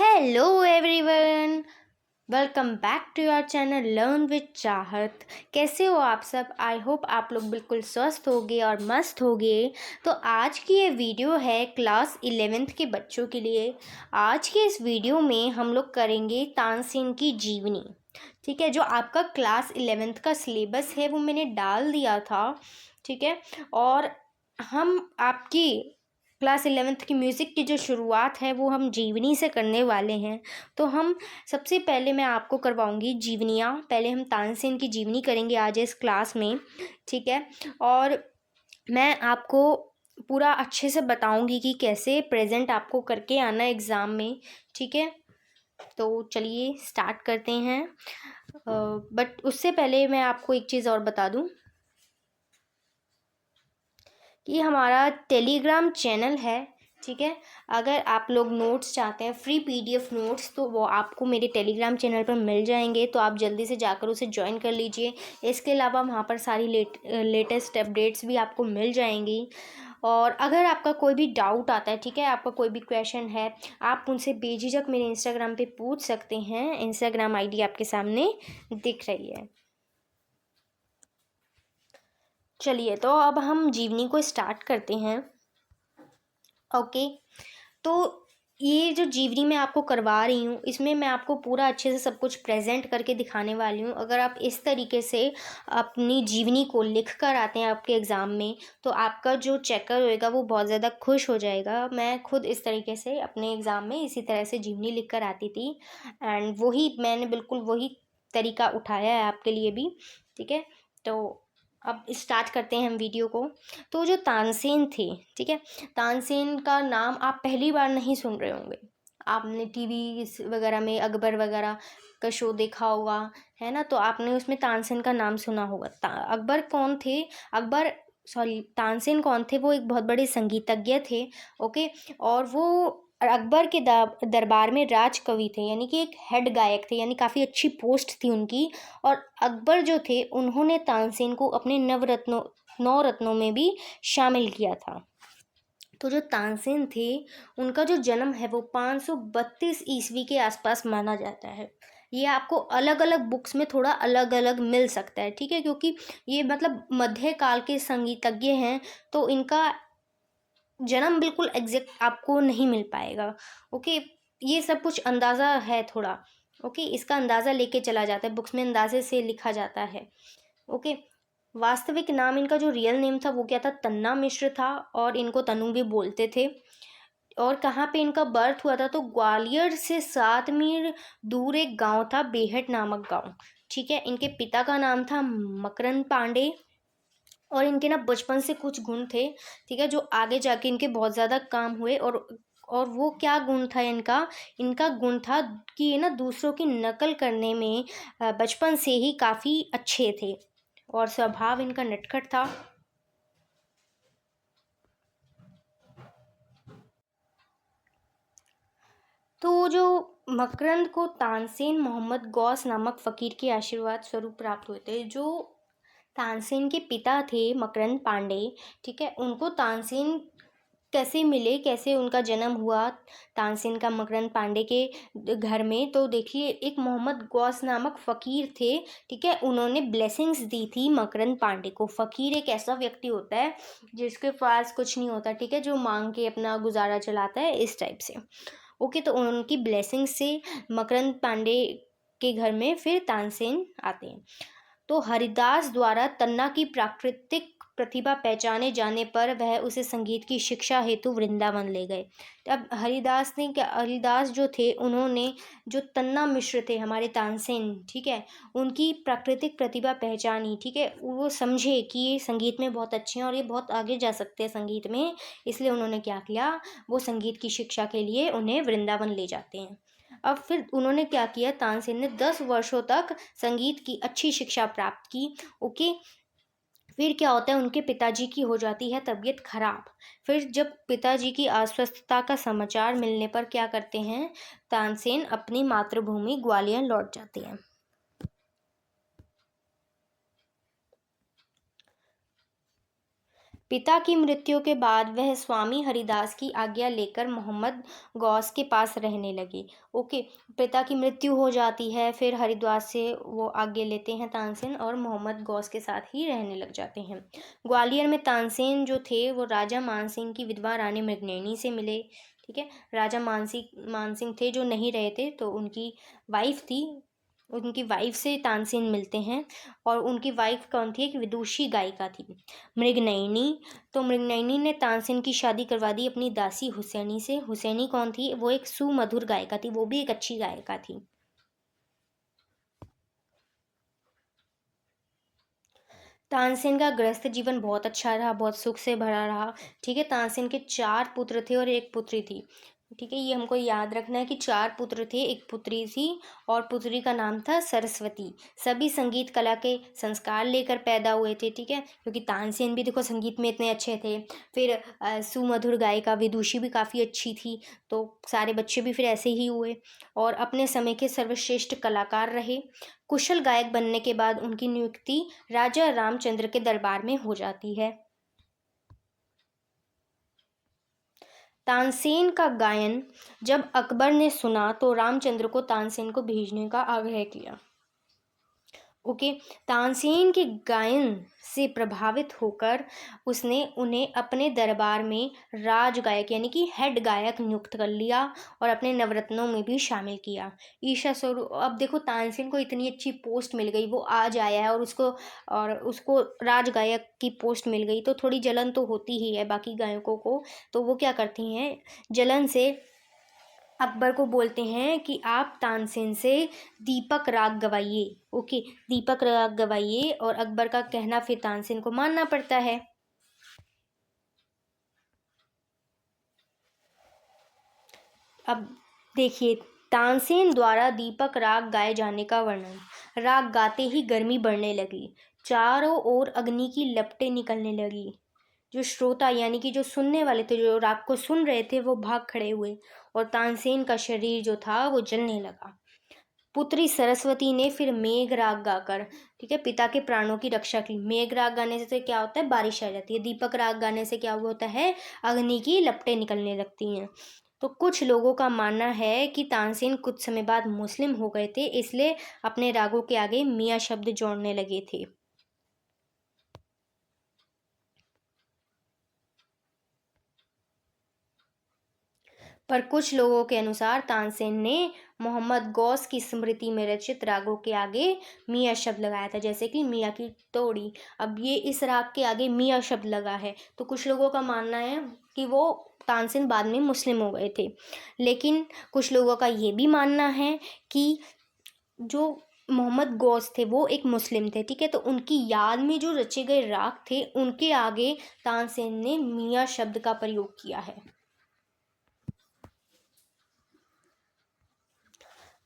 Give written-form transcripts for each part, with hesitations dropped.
Hello everyone, welcome back to your channel learn with Chahat. कैसे हो आप सब? आई होप आप लोग बिल्कुल स्वस्थ होगे और मस्त होगे। तो आज की ये वीडियो है क्लास 11th के बच्चों के लिए। आज के इस वीडियो में हम लोग करेंगे तानसेन की जीवनी। ठीक है, जो आपका क्लास 11th का सिलेबस है वो मैंने डाल दिया था। ठीक है, और हम आपकी क्लास 11th की म्यूज़िक की जो शुरुआत है वो हम जीवनी से करने वाले हैं। तो हम सबसे पहले मैं आपको करवाऊंगी जीवनियाँ। पहले हम तानसेन की जीवनी करेंगे आज इस क्लास में। ठीक है, और मैं आपको पूरा अच्छे से बताऊंगी कि कैसे प्रेजेंट आपको करके आना एग्ज़ाम में। ठीक है, तो चलिए स्टार्ट करते हैं। बट उससे पहले मैं आपको एक चीज़ और बता दूं कि हमारा टेलीग्राम चैनल है। ठीक है, अगर आप लोग नोट्स चाहते हैं, फ्री पीडीएफ नोट्स, तो वो आपको मेरे टेलीग्राम चैनल पर मिल जाएंगे। तो आप जल्दी से जाकर उसे ज्वाइन कर लीजिए। इसके अलावा वहाँ पर सारी लेटेस्ट अपडेट्स भी आपको मिल जाएंगी। और अगर आपका कोई भी डाउट आता है, ठीक है, आपका कोई भी क्वेश्चन है, आप उनसे बेझिझक मेरे इंस्टाग्राम पे पूछ सकते हैं। इंस्टाग्राम आईडी आपके सामने दिख रही है। चलिए, तो अब हम जीवनी को स्टार्ट करते हैं। ओके, तो ये जो जीवनी मैं आपको करवा रही हूँ, इसमें मैं आपको पूरा अच्छे से सब कुछ प्रेजेंट करके दिखाने वाली हूँ। अगर आप इस तरीके से अपनी जीवनी को लिख कर आते हैं आपके एग्ज़ाम में, तो आपका जो चेकर होएगा वो बहुत ज़्यादा खुश हो जाएगा। मैं खुद इस तरीके से अपने एग्ज़ाम में इसी तरह से जीवनी लिख कर आती थी, एंड वही मैंने बिल्कुल वही तरीका उठाया है आपके लिए भी। ठीक है, तो अब स्टार्ट करते हैं हम वीडियो को। तो जो तानसेन थे, ठीक है, तानसेन का नाम आप पहली बार नहीं सुन रहे होंगे। आपने टीवी वगैरह में अकबर वगैरह का शो देखा होगा, है ना? तो आपने उसमें तानसेन का नाम सुना होगा। अकबर कौन थे? अकबर, सॉरी, तानसेन कौन थे? वो एक बहुत बड़े संगीतज्ञ थे। ओके, और वो अकबर के दरबार में राज कवि थे, यानी कि एक हेड गायक थे, यानी काफ़ी अच्छी पोस्ट थी उनकी। और अकबर जो थे उन्होंने तानसेन को अपने नौ रत्नों में भी शामिल किया था। तो जो तानसेन थे उनका जो जन्म है वो 532 ईस्वी के आसपास माना जाता है। ये आपको अलग अलग बुक्स में थोड़ा अलग अलग मिल सकता है। ठीक है, क्योंकि ये मतलब मध्यकाल के संगीतज्ञ हैं, तो इनका जन्म बिल्कुल एग्जैक्ट आपको नहीं मिल पाएगा। ओके, ये सब कुछ अंदाज़ा है थोड़ा। ओके, इसका अंदाज़ा लेके चला जाता है, बुक्स में अंदाजे से लिखा जाता है। ओके, वास्तविक नाम इनका जो रियल नेम था वो क्या था? तन्ना मिश्र था, और इनको तनु भी बोलते थे। और कहाँ पे इनका बर्थ हुआ था? तो ग्वालियर से 7 मील दूर एक गांव था, बेहट नामक गांव। ठीक है, इनके पिता का नाम था मकरंद पांडे, और इनके ना बचपन से कुछ गुण थे, ठीक है, जो आगे जाके इनके बहुत ज़्यादा काम हुए। और वो क्या गुण था इनका? इनका गुण था कि ये ना दूसरों की नकल करने में बचपन से ही काफ़ी अच्छे थे, और स्वभाव इनका नटखट था। तो जो मकरंद को तानसेन मोहम्मद गौस नामक फ़कीर के आशीर्वाद स्वरूप प्राप्त हुए थे। जो तानसेन के पिता थे मकरंद पांडे, ठीक है, उनको तानसेन कैसे मिले, कैसे उनका जन्म हुआ तानसेन का मकरंद पांडे के घर में? तो देखिए, एक मोहम्मद गौस नामक फ़कीर थे, ठीक है, उन्होंने ब्लेसिंग्स दी थी मकरंद पांडे को। फ़कीर एक ऐसा व्यक्ति होता है जिसके पास कुछ नहीं होता, ठीक है, जो मांग के अपना गुजारा चलाता है, इस टाइप से। ओके, तो उनकी ब्लेसिंग से मकरंद पांडे के घर में फिर तानसेन आते हैं। तो हरिदास द्वारा तन्ना की प्राकृतिक प्रतिभा पहचाने जाने पर वह उसे संगीत की शिक्षा हेतु वृंदावन ले गए। अब हरिदास जो थे उन्होंने जो तन्ना मिश्र थे हमारे तानसेन, ठीक है, उनकी प्राकृतिक प्रतिभा पहचानी। ठीक है, वो समझे कि ये संगीत में बहुत अच्छे हैं और ये बहुत आगे जा सकते हैं संगीत में, इसलिए उन्होंने क्या किया? वो संगीत की शिक्षा के लिए उन्हें वृंदावन ले जाते हैं। अब फिर उन्होंने क्या किया? तानसेन ने 10 वर्षों तक संगीत की अच्छी शिक्षा प्राप्त की। ओके, फिर क्या होता है? उनके पिताजी की हो जाती है तबीयत खराब। फिर जब पिताजी की अस्वस्थता का समाचार मिलने पर क्या करते हैं? तानसेन अपनी मातृभूमि ग्वालियर लौट जाते हैं। पिता की मृत्यु के बाद वह स्वामी हरिदास की आज्ञा लेकर मोहम्मद गौस के पास रहने लगे। ओके, पिता की मृत्यु हो जाती है, फिर हरिद्वार से वो आज्ञा लेते हैं तानसेन और मोहम्मद गौस के साथ ही रहने लग जाते हैं। ग्वालियर में तानसेन जो थे वो राजा मानसिंह की विधवा रानी मृगनयनी से मिले। ठीक है, राजा मानसिंह थे जो नहीं रहे थे, तो उनकी वाइफ थी, उनकी वाइफ से तानसेन मिलते हैं। और उनकी वाइफ कौन थी? एक विदुषी गायिका थी, मृगनयनी। तो मृगनयनी ने तानसेन की शादी करवा दी अपनी दासी हुसैनी से। हुसैनी कौन थी? वो एक सुमधुर गायिका थी, वो भी एक अच्छी गायिका थी। तानसेन का गृहस्थ जीवन बहुत अच्छा रहा, बहुत सुख से भरा रहा। ठीक है, तानसेन के 4 पुत्र थे और एक पुत्री थी। ठीक है, ये हमको याद रखना है कि 4 पुत्र थे, एक पुत्री थी और पुत्री का नाम था सरस्वती। सभी संगीत कला के संस्कार लेकर पैदा हुए थे। ठीक है, क्योंकि तानसेन भी देखो संगीत में इतने अच्छे थे। फिर सुमधुर गायिका विदुषी भी काफ़ी अच्छी थी, तो सारे बच्चे भी फिर ऐसे ही हुए और अपने समय के सर्वश्रेष्ठ कलाकार रहे। कुशल गायक बनने के बाद उनकी नियुक्ति राजा रामचंद्र के दरबार में हो जाती है। तानसेन का गायन जब अकबर ने सुना तो रामचंद्र को तानसेन को भेजने का आग्रह किया। ओके, तानसेन के गायन से प्रभावित होकर उसने उन्हें अपने दरबार में राज गायक यानी कि हेड गायक नियुक्त कर लिया और अपने नवरत्नों में भी शामिल किया। ईशा स्वरूप, अब देखो तानसेन को इतनी अच्छी पोस्ट मिल गई, वो आज आया है और उसको राज गायक की पोस्ट मिल गई, तो थोड़ी जलन तो होती ही है बाकी गायकों को। तो वो क्या करती हैं, जलन से अकबर को बोलते हैं कि आप तानसेन से दीपक राग गवाइए। ओके, दीपक राग गवाइए और अकबर का कहना फिर तानसेन को मानना पड़ता है। अब देखिए, तानसेन द्वारा दीपक राग गाए जाने का वर्णन। राग गाते ही गर्मी बढ़ने लगी, चारों ओर अग्नि की लपटें निकलने लगी। जो श्रोता यानी कि जो सुनने वाले थे, जो राग को सुन रहे थे, वो भाग खड़े हुए और तानसेन का शरीर जो था वो जलने लगा। पुत्री सरस्वती ने फिर मेघ राग गाकर, ठीक है, पिता के प्राणों की रक्षा की। मेघ राग गाने से क्या होता है? बारिश आ जाती है। दीपक राग गाने से क्या होता है? अग्नि की लपटें निकलने लगती हैं। तो कुछ लोगों का मानना है कि तानसेन कुछ समय बाद मुस्लिम हो गए थे, इसलिए अपने रागों के आगे मियाँ शब्द जोड़ने लगे थे। पर कुछ लोगों के अनुसार तानसेन ने मोहम्मद गौस की स्मृति में रचित रागों के आगे मियाँ शब्द लगाया था, जैसे कि मियाँ की तोड़ी। अब ये इस राग के आगे मियाँ शब्द लगा है, तो कुछ लोगों का मानना है कि वो तानसेन बाद में मुस्लिम हो गए थे। लेकिन कुछ लोगों का ये भी मानना है कि जो मोहम्मद गौस थे वो एक मुस्लिम थे। ठीक है, तो उनकी याद में जो रचे गए राग थे उनके आगे तानसेन ने मियाँ शब्द का प्रयोग किया है।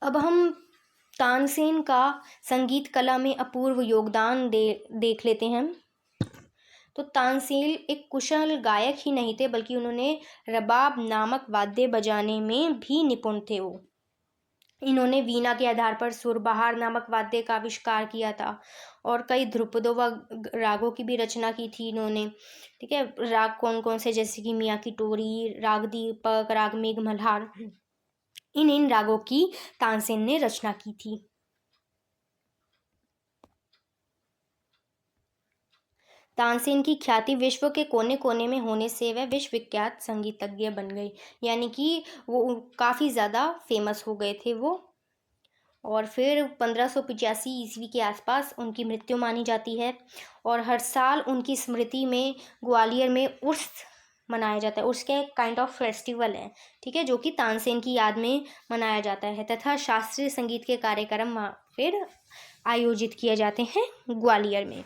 अब हम तानसेन का संगीत कला में अपूर्व योगदान देख लेते हैं। तो तानसेन एक कुशल गायक ही नहीं थे, बल्कि उन्होंने रबाब नामक वाद्य बजाने में भी निपुण थे। वो इन्होंने वीणा के आधार पर सुरबहार नामक वाद्य का आविष्कार किया था और कई ध्रुपदों व रागों की भी रचना की थी इन्होंने। ठीक है, राग कौन कौन से? जैसे कि मियाँ की टोरी, राग दीपक, राग मेघ मल्हार, इन रागों की तानसेन ने रचना की थी। तानसेन की ख्याति विश्व के कोने कोने में होने से वह विश्व विख्यात संगीतज्ञ बन गई, यानी कि वो काफ़ी ज़्यादा फेमस हो गए थे वो। और फिर 1585 ईस्वी के आसपास उनकी मृत्यु मानी जाती है और हर साल उनकी स्मृति में ग्वालियर में उर्स मनाया जाता है। उर्स का एक काइंड ऑफ फेस्टिवल है, ठीक है, जो कि तानसेन की याद में मनाया जाता है तथा शास्त्रीय संगीत के कार्यक्रम वहाँ फिर आयोजित किए जाते हैं ग्वालियर में।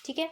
ठीक है,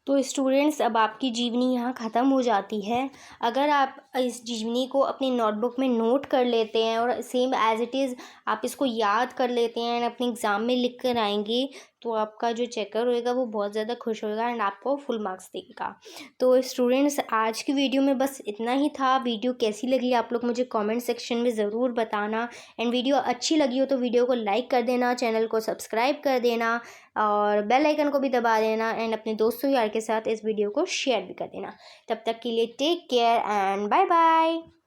तो स्टूडेंट्स, अब आपकी जीवनी यहाँ ख़त्म हो जाती है। अगर आप इस जीवनी को अपनी नोटबुक में नोट कर लेते हैं और सेम एज़ इट इज़ आप इसको याद कर लेते हैं और अपने एग्ज़ाम में लिख कर आएंगे, तो आपका जो चेकर होएगा वो बहुत ज़्यादा खुश होएगा एंड आपको फुल मार्क्स देगा। तो स्टूडेंट्स, आज की वीडियो में बस इतना ही था। वीडियो कैसी लगी आप लोग मुझे कमेंट सेक्शन में ज़रूर बताना, एंड वीडियो अच्छी लगी हो तो वीडियो को लाइक कर देना, चैनल को सब्सक्राइब कर देना और बेल आइकन को भी दबा देना, एंड अपने दोस्तों यार के साथ इस वीडियो को शेयर भी कर देना। तब तक के लिए take care and bye bye.